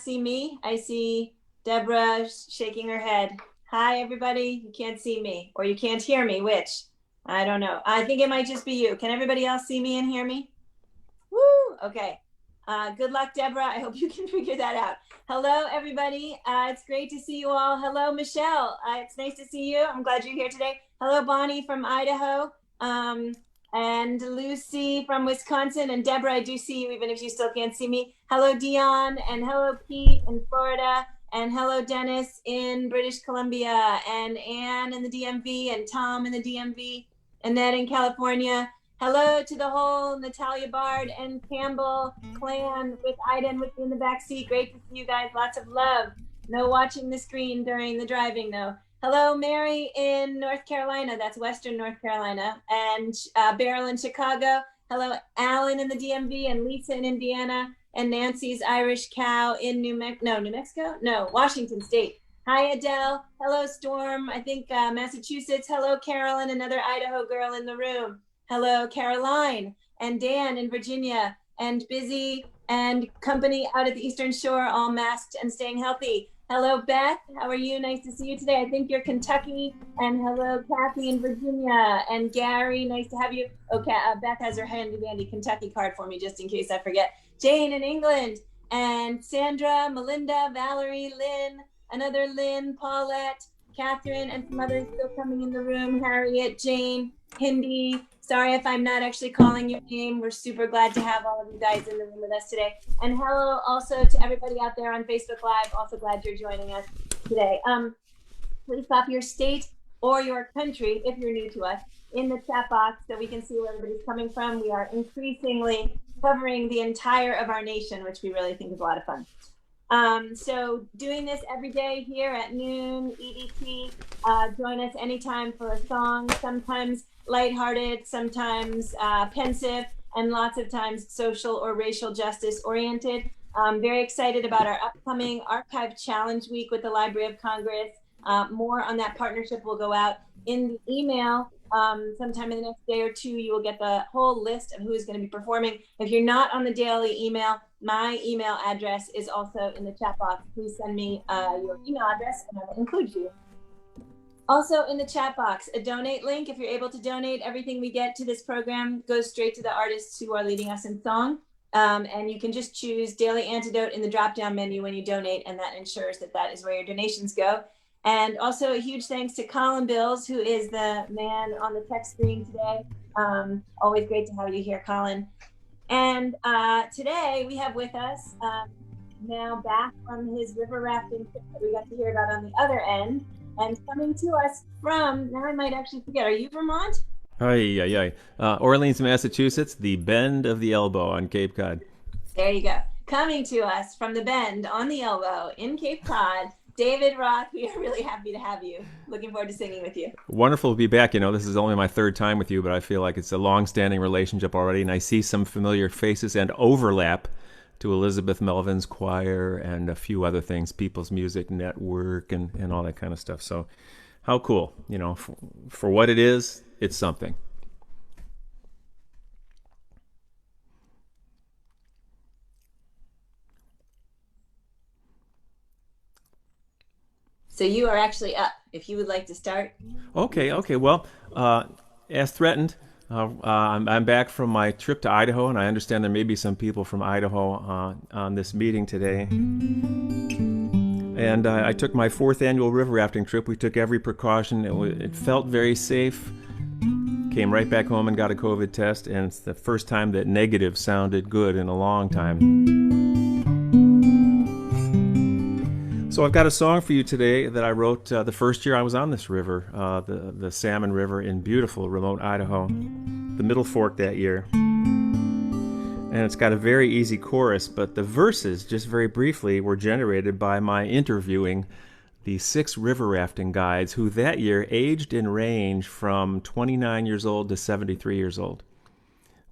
see me. I see Deborah shaking her head. Hi, everybody. You can't see me, or you can't hear me, which I don't know. I think it might just be you. Can everybody else see me and hear me? Woo! Okay. Good luck, Deborah. I hope you can figure that out. Hello, everybody. It's great to see you all. Hello, Michelle. It's nice to see you. I'm glad you're here today. Hello, Bonnie from Idaho. And Lucy from Wisconsin. And Deborah, I do see you, even if you still can't see me. Hello, Dion. And hello, Pete in Florida. And hello, Dennis in British Columbia. And Anne in the DMV. And Tom in the DMV. And Ned in California. Hello to the whole Natalia Bard and Campbell clan with Iden with you in the back seat. Great to see you guys. Lots of love. No watching the screen during the driving, though. Hello, Mary in North Carolina. That's Western North Carolina. And Beryl in Chicago. Hello, Alan in the DMV and Lisa in Indiana. And Nancy's Irish Cow in New Mexico? No, Washington State. Hi, Adele. Hello, Storm. I think Massachusetts. Hello, Carolyn, another Idaho girl in the room. Hello, Caroline and Dan in Virginia and Busy and company out at the Eastern Shore, all masked and staying healthy. Hello, Beth. How are you? Nice to see you today. I think you're Kentucky. And hello, Kathy in Virginia. And Gary, nice to have you. Okay, Beth has her handy-dandy Kentucky card for me just in case I forget. Jane in England. And Sandra, Melinda, Valerie, Lynn, another Lynn, Paulette, Catherine, and some others still coming in the room. Harriet, Jane, Hindi. Sorry if I'm not actually calling your name. We're super glad to have all of you guys in the room with us today. And hello also to everybody out there on Facebook Live. Also glad you're joining us today. Please pop your state or your country, if you're new to us, in the chat box so we can see where everybody's coming from. We are increasingly covering the entire of our nation, which we really think is a lot of fun. So doing this every day here at noon EDT. Join us anytime for a song, sometimes lighthearted, sometimes pensive, and lots of times social or racial justice oriented. Very excited about our upcoming Archive Challenge Week with the Library of Congress. More on that partnership will go out in the email. Sometime in the next day or two, you will get the whole list of who is going to be performing. If you're not on the daily email, my email address is also in the chat box. Please send me your email address and I will include you. Also in the chat box, a donate link. If you're able to donate, everything we get to this program goes straight to the artists who are leading us in song. And you can just choose Daily Antidote in the drop-down menu when you donate, and that ensures that that is where your donations go. And also a huge thanks to Colin Bills, who is the man on the tech screen today. Always great to have you here, Colin. And today we have with us, now back from his river rafting trip that we got to hear about on the other end, and coming to us from, now I might actually forget, are you Vermont? Orleans, Massachusetts, the Bend of the Elbow on Cape Cod. There you go. Coming to us from the Bend on the Elbow in Cape Cod, David Roth. We are really happy to have you. Looking forward to singing with you. Wonderful to be back. You know, this is only my third time with you, but I feel like it's a long-standing relationship already, and I see some familiar faces and overlap to Elizabeth Melvin's choir and a few other things, People's Music Network and all that kind of stuff. So how cool. You know, for what it is, it's something. So you are actually up, if you would like to start. Okay. Well, as threatened, I'm back from my trip to Idaho, and I understand there may be some people from Idaho on this meeting today. And I took my 4th annual river rafting trip. We took every precaution. It felt very safe. Came right back home and got a COVID test, and it's the first time that negative sounded good in a long time. So I've got a song for you today that I wrote the first year I was on this river, the Salmon River in beautiful remote Idaho, the Middle Fork that year. And it's got a very easy chorus, but the verses, just very briefly, were generated by my interviewing the 6 river rafting guides who that year aged in range from 29 years old to 73 years old.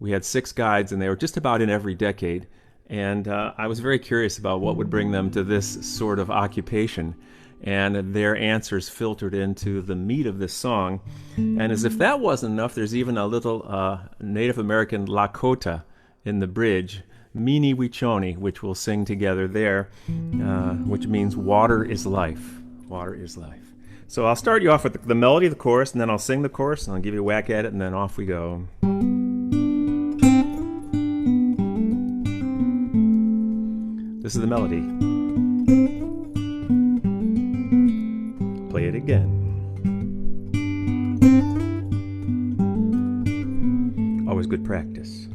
We had 6 guides, and they were just about in every decade. And I was very curious about what would bring them to this sort of occupation. And their answers filtered into the meat of this song. And as if that wasn't enough, there's even a little Native American Lakota in the bridge Minee, wichonee, which we'll sing together there, which means water is life. Water is life. So I'll start you off with the melody of the chorus, and then I'll sing the chorus, and I'll give you a whack at it, and then off we go. This is the melody. Play it again. Always good practice.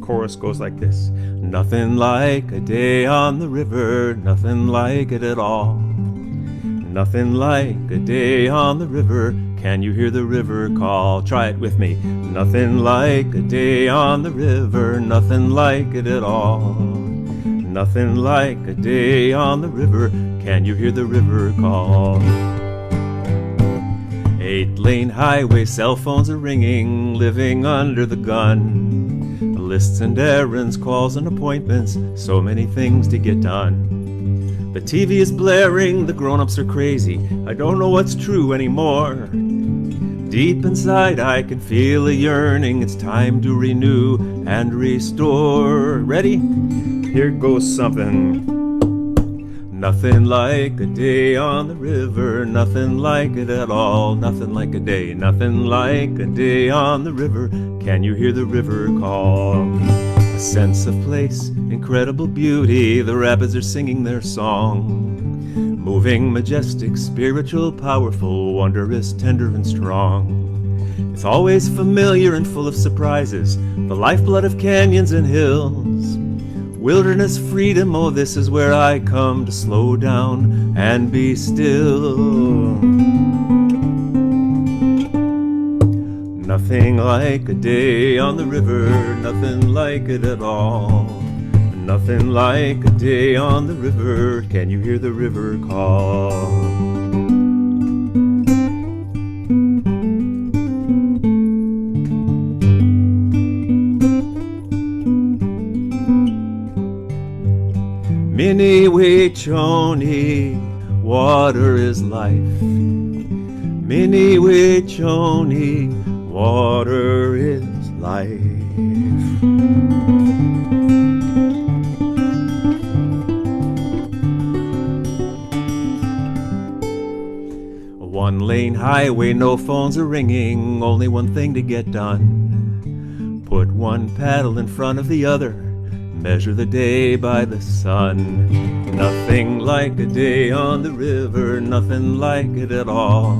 Chorus goes like this. Nothing like a day on the river, nothing like it at all. Nothing like a day on the river, can you hear the river call? Try it with me. Nothing like a day on the river, nothing like it at all. Nothing like a day on the river, can you hear the river call? 8-lane highway, cell phones are ringing, living under the gun. Lists and errands, calls and appointments, so many things to get done. The TV is blaring, the grown-ups are crazy, I don't know what's true anymore. Deep inside I can feel a yearning, it's time to renew and restore. Ready? Here goes something. Nothing like a day on the river, nothing like it at all. Nothing like a day, nothing like a day on the river, can you hear the river call? A sense of place, incredible beauty, the rapids are singing their song. Moving, majestic, spiritual, powerful, wondrous, tender and strong. It's always familiar and full of surprises, the lifeblood of canyons and hills. Wilderness freedom, oh this is where I come to slow down and be still. Nothing like a day on the river, nothing like it at all. Nothing like a day on the river, can you hear the river call? Minee, wichonee, water is life. Minee, wichonee, water is life. A 1-lane highway, no phones are ringing, only one thing to get done. Put one paddle in front of the other, measure the day by the sun. Nothing like a day on the river, nothing like it at all.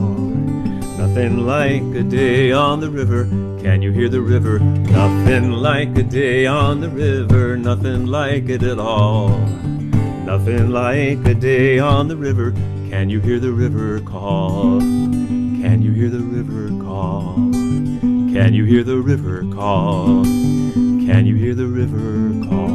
Nothing like a day on the river, can you hear the river? Nothing like a day on the river, nothing like it at all. Nothing like a day on the river, can you hear the river call? Can you hear the river call? Can you hear the river call? Can you hear the river call?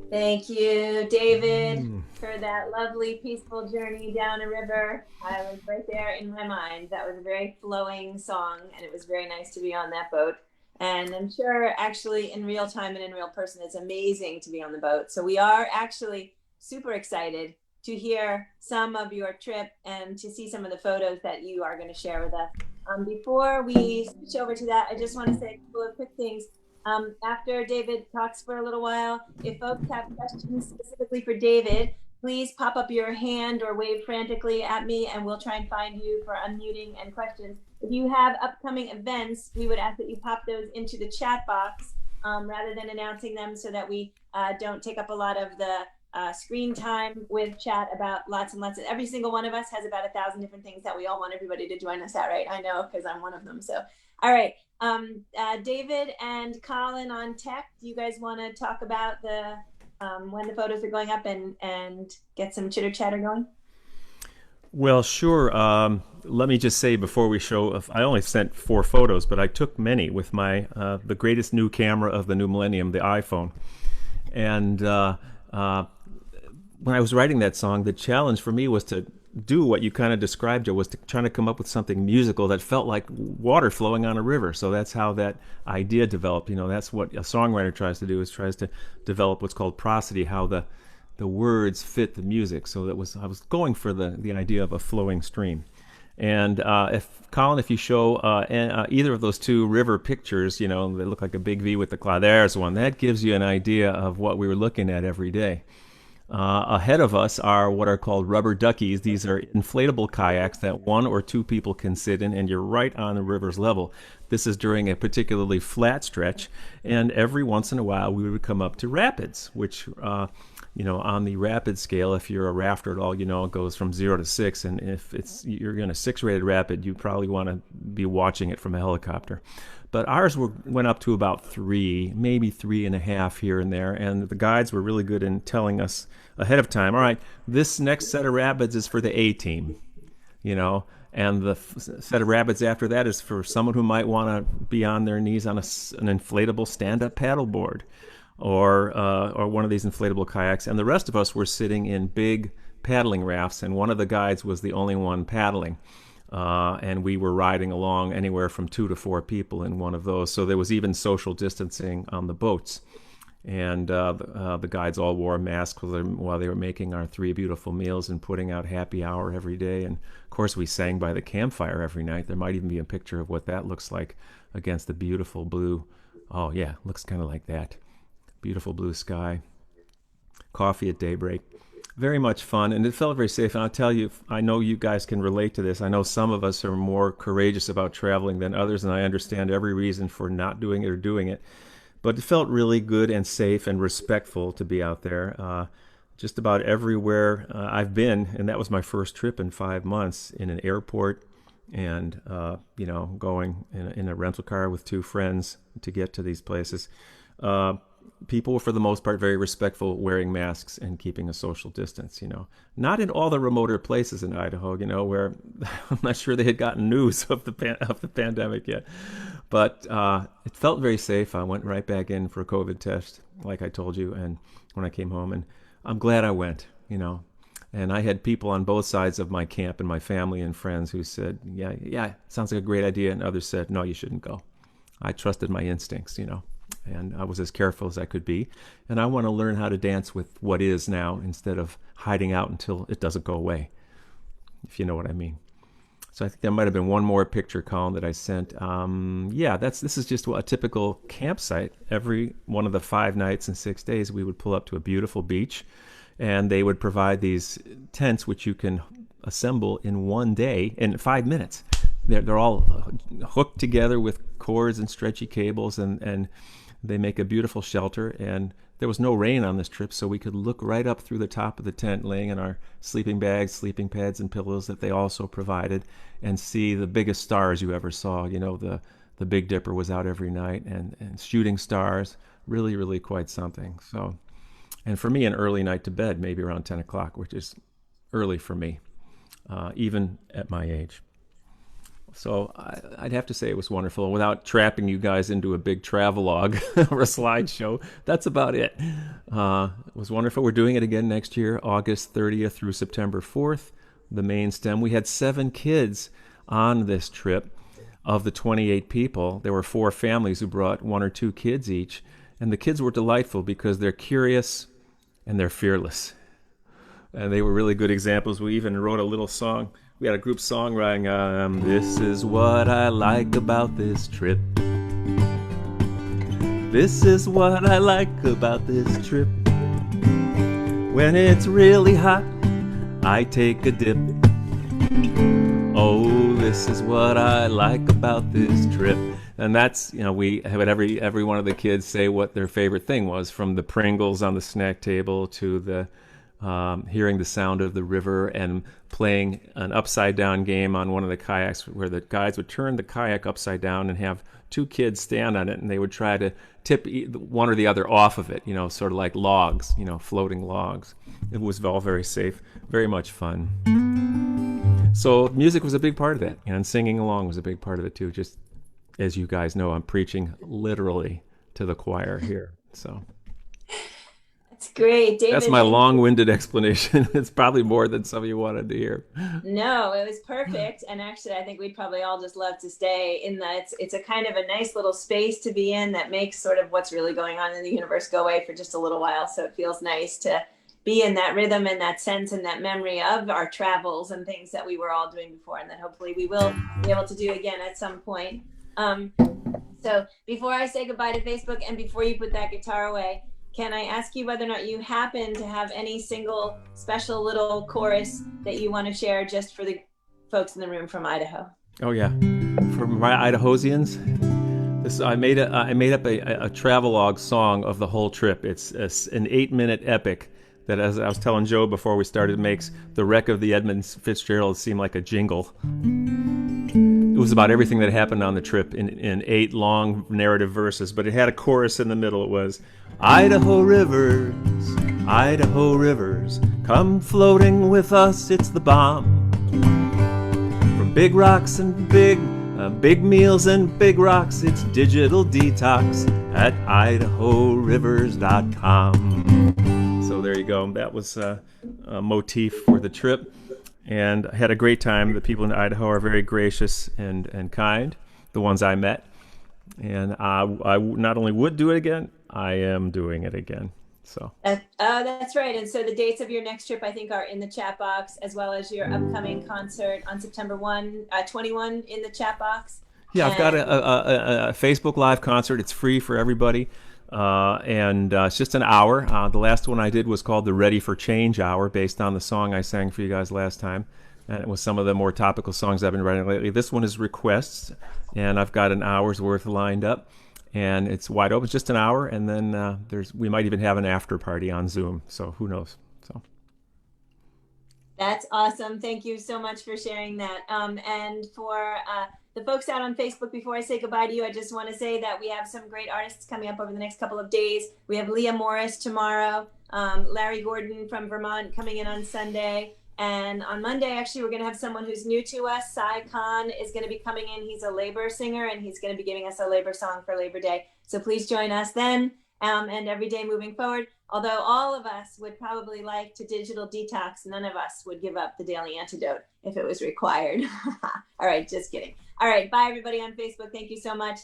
Thank you, David, for that lovely, peaceful journey down a river. I was right there in my mind. That was a very flowing song, and it was very nice to be on that boat. And I'm sure actually in real time and in real person, it's amazing to be on the boat. So we are actually super excited to hear some of your trip and to see some of the photos that you are going to share with us. Before we switch over to that, I just want to say a couple of quick things. After David talks for a little while, if folks have questions specifically for David, please pop up your hand or wave frantically at me and we'll try and find you for unmuting and questions. If you have upcoming events, we would ask that you pop those into the chat box rather than announcing them so that we don't take up a lot of the screen time with chat about lots and lots of, every single one of us has about 1,000 different things that we all want everybody to join us at, right? I know, because I'm one of them. So, all right. David and Colin on tech, do you guys want to talk about the when the photos are going up and get some chitter chatter going? Well, sure. Let me just say before we show, I only sent 4 photos, but I took many with my the greatest new camera of the new millennium, the iPhone. And when I was writing that song, the challenge for me was to do what you kind of described, Joe, was to trying to come up with something musical that felt like water flowing on a river. So that's how that idea developed. That's what a songwriter tries to do, is tries to develop what's called prosody, how the words fit the music. So I was going for the idea of a flowing stream. And if Colin, if you show either of those two river pictures, they look like a big V with the cloud. There's one that gives you an idea of what we were looking at every day. Ahead of us are what are called rubber duckies. These are inflatable kayaks that one or two people can sit in, and you're right on the river's level. This is during a particularly flat stretch, and every once in a while we would come up to rapids, which, on the rapid scale, if you're a rafter at all, it goes from 0 to 6, and if you're in a 6-rated rapid, you probably want to be watching it from a helicopter. But ours went up to about 3, maybe 3.5 here and there, and the guides were really good in telling us ahead of time, all right, this next set of rapids is for the A team, and the set of rapids after that is for someone who might want to be on their knees on an inflatable stand-up paddleboard, or one of these inflatable kayaks. And the rest of us were sitting in big paddling rafts, and one of the guides was the only one paddling. And we were riding along anywhere from 2 to 4 people in one of those. So there was even social distancing on the boats. And the guides all wore masks while they were making our 3 beautiful meals and putting out happy hour every day. And of course, we sang by the campfire every night. There might even be a picture of what that looks like against the beautiful blue. Oh, yeah, looks kind of like that. Beautiful blue sky. Coffee at daybreak. Very much fun, and it felt very safe. And I'll tell you, I know you guys can relate to this. I know some of us are more courageous about traveling than others, and I understand every reason for not doing it or doing it. But it felt really good and safe and respectful to be out there. Just about everywhere I've been, and that was my first trip in 5 months, in an airport, and going in a rental car with 2 friends to get to these places. People were, for the most part, very respectful, wearing masks and keeping a social distance. Not in all the remoter places in Idaho, where I'm not sure they had gotten news of the pandemic yet. But it felt very safe. I went right back in for a COVID test, like I told you, and when I came home, and I'm glad I went. And I had people on both sides of my camp, and my family and friends, who said, yeah, sounds like a great idea, and others said, no, you shouldn't go. I trusted my instincts, and I was as careful as I could be. And I want to learn how to dance with what is now, instead of hiding out until it doesn't go away, if you know what I mean. So I think there might have been one more picture, Colin, that I sent. This is just a typical campsite. Every one of the 5 nights and 6 days, we would pull up to a beautiful beach, and they would provide these tents, which you can assemble in one day, in 5 minutes. They're all hooked together with cords and stretchy cables, and they make a beautiful shelter. And there was no rain on this trip, so we could look right up through the top of the tent, laying in our sleeping bags, sleeping pads, and pillows that they also provided, and see the biggest stars you ever saw. The Big Dipper was out every night, and shooting stars, really, really quite something. So, and for me, an early night to bed, maybe around 10 o'clock, which is early for me, even at my age. So I'd have to say it was wonderful. Without trapping you guys into a big travelogue or a slideshow, that's about it. It was wonderful. We're doing it again next year, August 30th through September 4th, the main stem. We had 7 kids on this trip. Of the 28 people, there were 4 families who brought 1 or 2 kids each. And the kids were delightful because they're curious and they're fearless. And they were really good examples. We even wrote a little song. We had a group songwriting, this is what I like about this trip. This is what I like about this trip. When it's really hot, I take a dip. Oh, this is what I like about this trip. And that's, we had every one of the kids say what their favorite thing was, from the Pringles on the snack table to the hearing the sound of the river, and playing an upside down game on one of the kayaks, where the guides would turn the kayak upside down and have 2 kids stand on it, and they would try to tip one or the other off of it, sort of like logs, floating logs. It was all very safe, very much fun. So music was a big part of that, and singing along was a big part of it too. Just as you guys know, I'm preaching literally to the choir here. So It's great, That's David. my Thank you. long-winded explanation. It's probably more than some of you wanted to hear. No, it was perfect. And actually, I think we'd probably all just love to stay in that. It's a kind of a nice little space to be in that makes sort of what's really going on in the universe go away for just a little while. So it feels nice to be in that rhythm and that sense and that memory of our travels and things that we were all doing before, and that hopefully we will be able to do again at some point. Um, so before I say goodbye to Facebook and before you put that guitar away, can I ask you whether or not you happen to have any single special little chorus that you want to share just for the folks in the room from Idaho? Oh yeah, for my Idahosians, this I made up a travelogue song of the whole trip. It's an 8-minute epic that, as I was telling Joe before we started, makes the wreck of the Edmund Fitzgerald seem like a jingle. It was about everything that happened on the trip in 8 long narrative verses, but it had a chorus in the middle. It was, Idaho rivers, come floating with us, it's the bomb. From big rocks and big meals and big rocks, it's digital detox at idaholivers.com. So there you go. That was a motif for the trip. And I had a great time. The people in Idaho are very gracious and kind, the ones I met. And I not only would do it again, I am doing it again. So That's right. And so the dates of your next trip, I think, are in the chat box, as well as your upcoming concert on September 21 in the chat box. yeah, I've got a Facebook Live concert. It's free for everybody. And it's just an hour. The last one I did was called the Ready for Change Hour, based on the song I sang for you guys last time. And it was some of the more topical songs I've been writing lately. This one is requests, and I've got an hour's worth lined up. And it's wide open. It's just an hour, and then we might even have an after party on Zoom. So who knows? So That's awesome. Thank you so much for sharing that. And for the folks out on Facebook, before I say goodbye to you, I just want to say that we have some great artists coming up over the next couple of days. We have Leah Morris tomorrow, Larry Gordon from Vermont coming in on Sunday. And on Monday, actually, we're going to have someone who's new to us. Sai Khan is going to be coming in. He's a labor singer, and he's going to be giving us a labor song for Labor Day. So please join us then, and every day moving forward. Although all of us would probably like to digital detox, none of us would give up the daily antidote if it was required. All right, just kidding. All right, bye, everybody on Facebook. Thank you so much.